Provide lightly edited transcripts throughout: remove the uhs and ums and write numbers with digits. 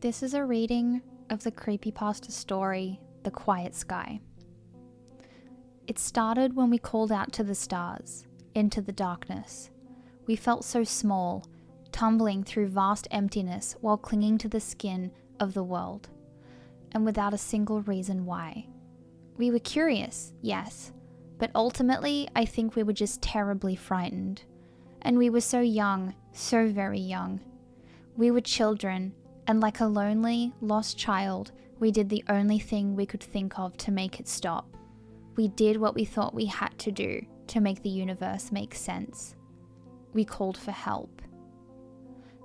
This is a reading of the Creepypasta story, The Quiet Sky. It started when we called out to the stars, into the darkness. We felt so small, tumbling through vast emptiness while clinging to the skin of the world, and without a single reason why. We were curious, yes, but ultimately I think we were just terribly frightened. And we were so young, so very young. We were children, and like a lonely, lost child, we did the only thing we could think of to make it stop. We did what we thought we had to do to make the universe make sense. We called for help.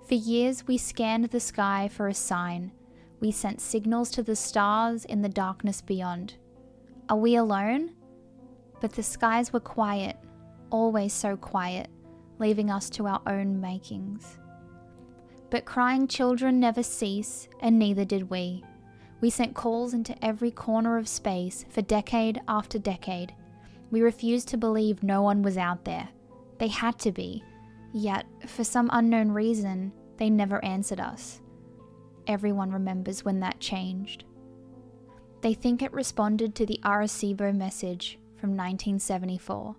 For years, we scanned the sky for a sign. We sent signals to the stars in the darkness beyond. Are we alone? But the skies were quiet, always so quiet, leaving us to our own makings. But crying children never cease, and neither did we. We sent calls into every corner of space for decade after decade. We refused to believe no one was out there. They had to be. Yet, for some unknown reason, they never answered us. Everyone remembers when that changed. They think it responded to the Arecibo message from 1974.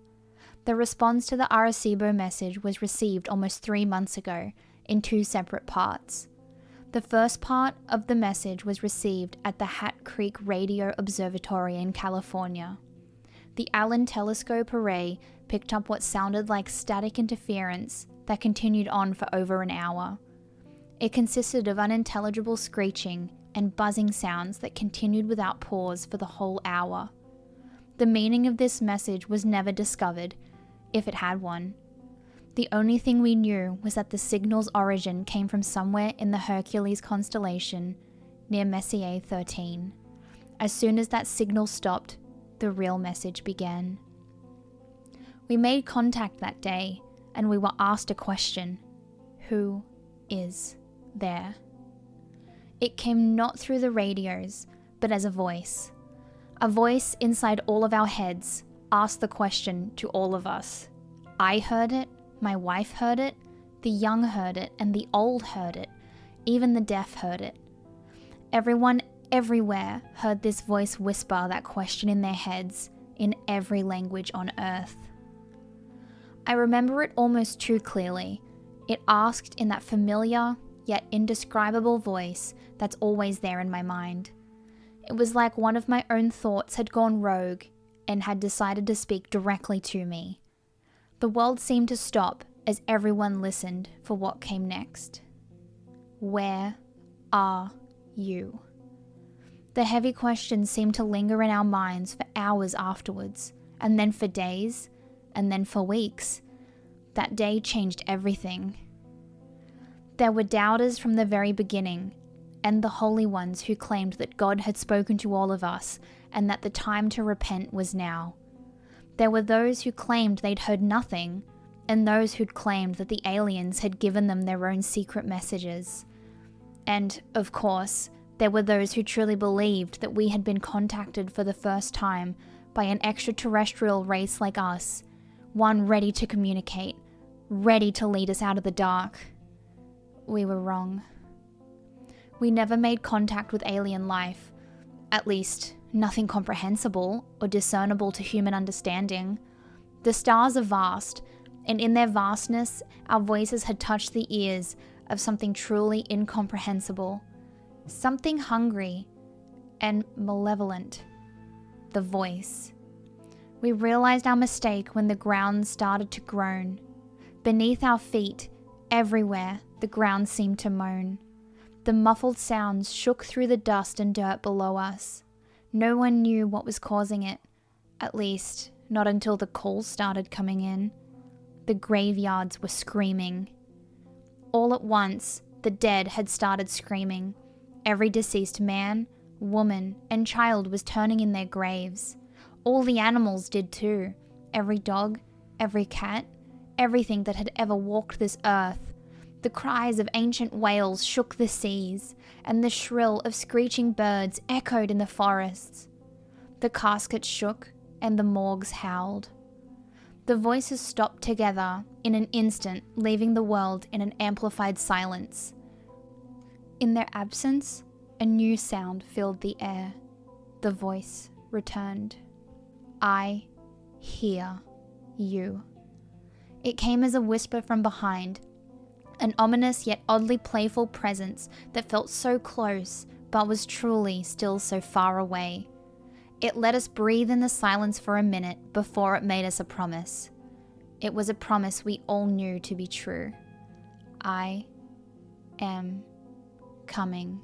The response to the Arecibo message was received almost 3 months ago, in 2 separate parts. The first part of the message was received at the Hat Creek Radio Observatory in California. The Allen Telescope Array picked up what sounded like static interference that continued on for over an hour. It consisted of unintelligible screeching and buzzing sounds that continued without pause for the whole hour. The meaning of this message was never discovered, if it had one. The only thing we knew was that the signal's origin came from somewhere in the Hercules constellation near Messier 13. As soon as that signal stopped, the real message began. We made contact that day, and we were asked a question: who is there? It came not through the radios, but as a voice. A voice inside all of our heads asked the question to all of us. I heard it. My wife heard it, the young heard it, and the old heard it. Even the deaf heard it. Everyone, everywhere, heard this voice whisper that question in their heads, in every language on earth. I remember it almost too clearly. It asked in that familiar, yet indescribable voice that's always there in my mind. It was like one of my own thoughts had gone rogue and had decided to speak directly to me. The world seemed to stop as everyone listened for what came next. Where are you? The heavy questions seemed to linger in our minds for hours afterwards, and then for days, and then for weeks. That day changed everything. There were doubters from the very beginning, and the holy ones who claimed that God had spoken to all of us, and that the time to repent was now. There were those who claimed they'd heard nothing, and those who'd claimed that the aliens had given them their own secret messages. And, of course, there were those who truly believed that we had been contacted for the first time by an extraterrestrial race like us, one ready to communicate, ready to lead us out of the dark. We were wrong. We never made contact with alien life, at least nothing comprehensible or discernible to human understanding. The stars are vast, and in their vastness, our voices had touched the ears of something truly incomprehensible, something hungry and malevolent. The voice. We realized our mistake when the ground started to groan. Beneath our feet, everywhere, the ground seemed to moan. The muffled sounds shook through the dust and dirt below us. No one knew what was causing it, at least not until the calls started coming in. The graveyards were screaming. All at once, the dead had started screaming. Every deceased man, woman, and child was turning in their graves. All the animals did too. Every dog, every cat, everything that had ever walked this earth. The cries of ancient whales shook the seas, and the shrill of screeching birds echoed in the forests. The caskets shook, and the morgues howled. The voices stopped together in an instant, leaving the world in an amplified silence. In their absence, a new sound filled the air. The voice returned. I hear you. It came as a whisper from behind, an ominous yet oddly playful presence that felt so close but was truly still so far away. It let us breathe in the silence for a minute before it made us a promise. It was a promise we all knew to be true. I am coming.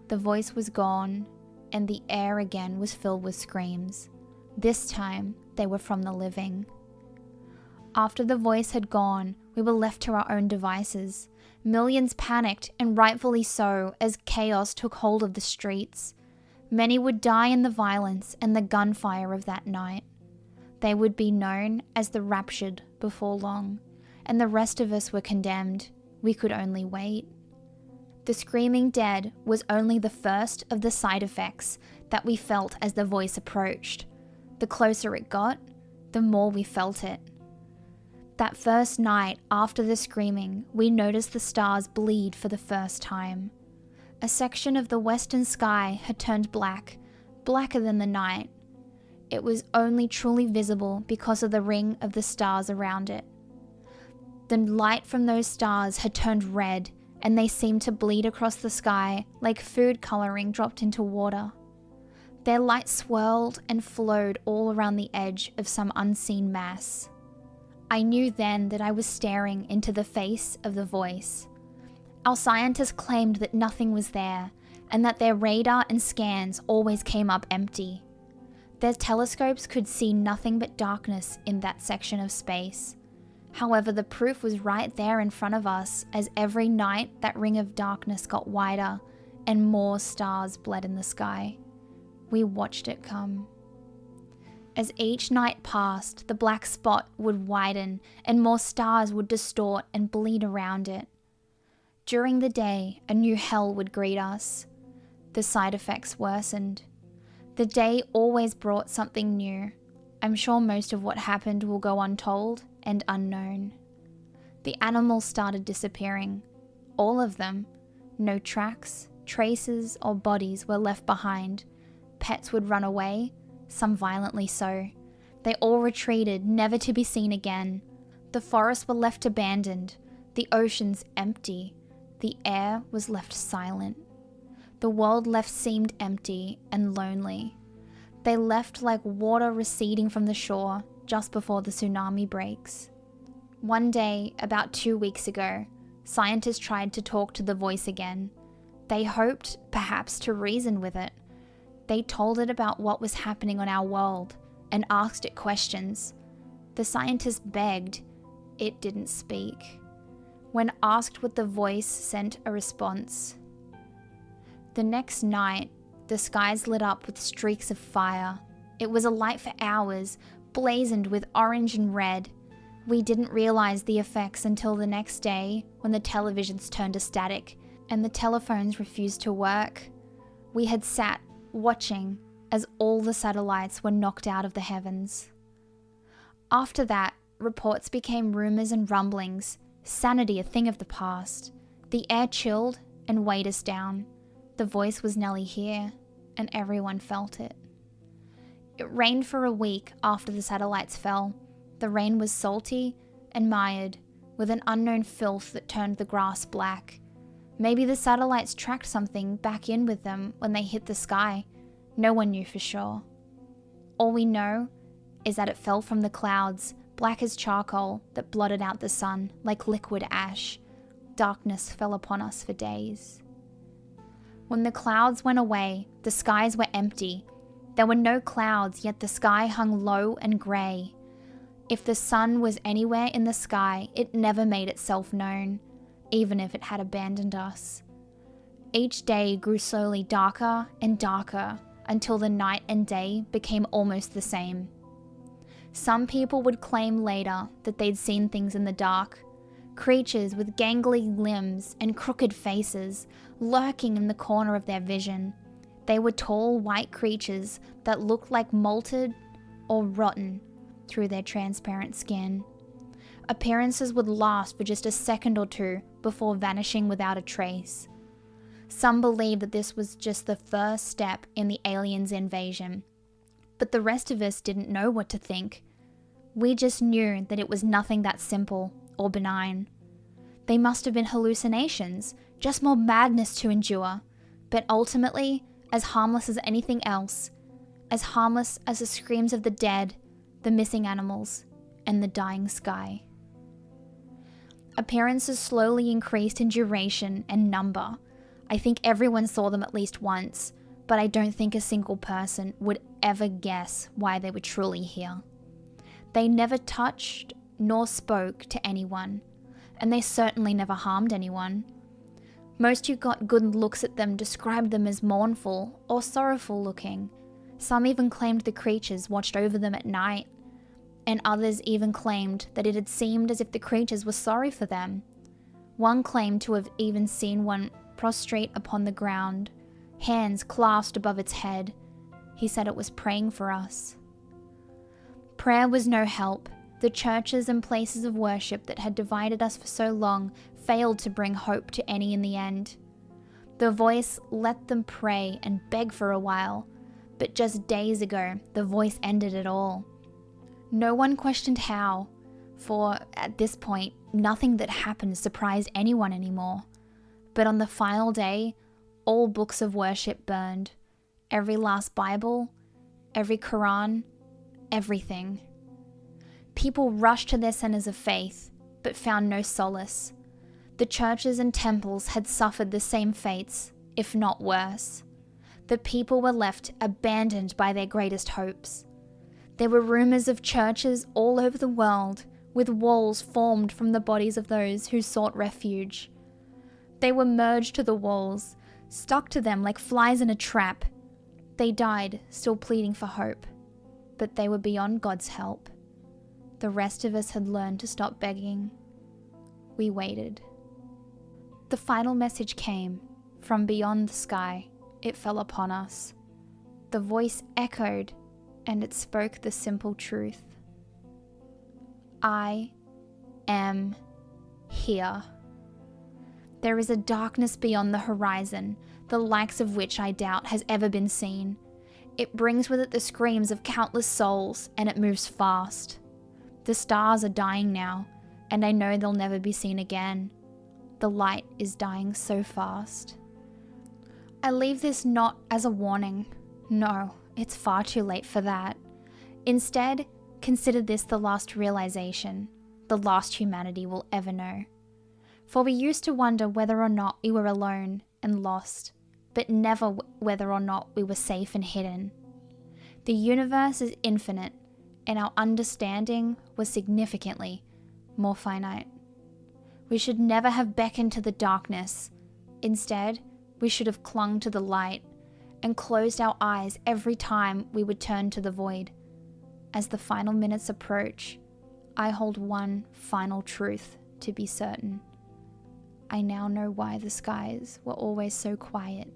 The voice was gone, and the air again was filled with screams. This time, they were from the living. After the voice had gone, we were left to our own devices. Millions panicked, and rightfully so, as chaos took hold of the streets. Many would die in the violence and the gunfire of that night. They would be known as the raptured before long, and the rest of us were condemned. We could only wait. The screaming dead was only the first of the side effects that we felt as the voice approached. The closer it got, the more we felt it. That first night after the screaming, we noticed the stars bleed for the first time. A section of the western sky had turned black, blacker than the night. It was only truly visible because of the ring of the stars around it. The light from those stars had turned red, and they seemed to bleed across the sky like food coloring dropped into water. Their light swirled and flowed all around the edge of some unseen mass. I knew then that I was staring into the face of the voice. Our scientists claimed that nothing was there, and that their radar and scans always came up empty. Their telescopes could see nothing but darkness in that section of space. However, the proof was right there in front of us, as every night that ring of darkness got wider and more stars bled in the sky. We watched it come. As each night passed, the black spot would widen and more stars would distort and bleed around it. During the day, a new hell would greet us. The side effects worsened. The day always brought something new. I'm sure most of what happened will go untold and unknown. The animals started disappearing. All of them. No tracks, traces, or bodies were left behind. Pets would run away, some violently so. They all retreated, never to be seen again. The forests were left abandoned, the oceans empty, the air was left silent. The world left seemed empty and lonely. They left like water receding from the shore just before the tsunami breaks. One day, about 2 weeks ago, scientists tried to talk to the voice again. They hoped, perhaps, to reason with it. They told it about what was happening on our world and asked it questions. The scientists begged. It didn't speak. When asked what the voice sent a response. The next night, the skies lit up with streaks of fire. It was alight for hours, blazoned with orange and red. We didn't realize the effects until the next day when the televisions turned to static and the telephones refused to work. We had sat watching as all the satellites were knocked out of the heavens. After that, reports became rumors and rumblings, sanity a thing of the past. The air chilled and weighed us down. The voice was nearly here, and everyone felt it. It rained for a week after the satellites fell. The rain was salty and mired, with an unknown filth that turned the grass black. Maybe the satellites tracked something back in with them when they hit the sky. No one knew for sure. All we know is that it fell from the clouds, black as charcoal that blotted out the sun like liquid ash. Darkness fell upon us for days. When the clouds went away, the skies were empty. There were no clouds, yet the sky hung low and grey. If the sun was anywhere in the sky, it never made itself known, even if it had abandoned us. Each day grew slowly darker and darker until the night and day became almost the same. Some people would claim later that they'd seen things in the dark, creatures with gangly limbs and crooked faces lurking in the corner of their vision. They were tall white creatures that looked like molted or rotten through their transparent skin. Appearances would last for just a second or two before vanishing without a trace. Some believe that this was just the first step in the aliens' invasion, but the rest of us didn't know what to think. We just knew that it was nothing that simple or benign. They must have been hallucinations, just more madness to endure, but ultimately as harmless as anything else, as harmless as the screams of the dead, the missing animals, and the dying sky. Appearances slowly increased in duration and number. I think everyone saw them at least once, but I don't think a single person would ever guess why they were truly here. They never touched nor spoke to anyone, and they certainly never harmed anyone. Most who got good looks at them described them as mournful or sorrowful looking. Some even claimed the creatures watched over them at night, and others even claimed that it had seemed as if the creatures were sorry for them. One claimed to have even seen one prostrate upon the ground, hands clasped above its head. He said it was praying for us. Prayer was no help. The churches and places of worship that had divided us for so long failed to bring hope to any in the end. The voice let them pray and beg for a while, but just days ago, the voice ended it all. No one questioned how, for at this point, nothing that happened surprised anyone anymore. But on the final day, all books of worship burned. Every last Bible, every Quran, everything. People rushed to their centers of faith, but found no solace. The churches and temples had suffered the same fates, if not worse. The people were left abandoned by their greatest hopes. There were rumors of churches all over the world, with walls formed from the bodies of those who sought refuge. They were merged to the walls, stuck to them like flies in a trap. They died, still pleading for hope, but they were beyond God's help. The rest of us had learned to stop begging. We waited. The final message came from beyond the sky. It fell upon us. The voice echoed, and it spoke the simple truth. I am here. There is a darkness beyond the horizon, the likes of which I doubt has ever been seen. It brings with it the screams of countless souls, and it moves fast. The stars are dying now, and I know they'll never be seen again. The light is dying so fast. I leave this not as a warning. No, it's far too late for that. Instead, consider this the last realization, the last humanity will ever know. For we used to wonder whether or not we were alone and lost, but never whether or not we were safe and hidden. The universe is infinite, and our understanding was significantly more finite. We should never have beckoned to the darkness. Instead, we should have clung to the light and closed our eyes every time we would turn to the void. As the final minutes approach, I hold one final truth to be certain. I now know why the skies were always so quiet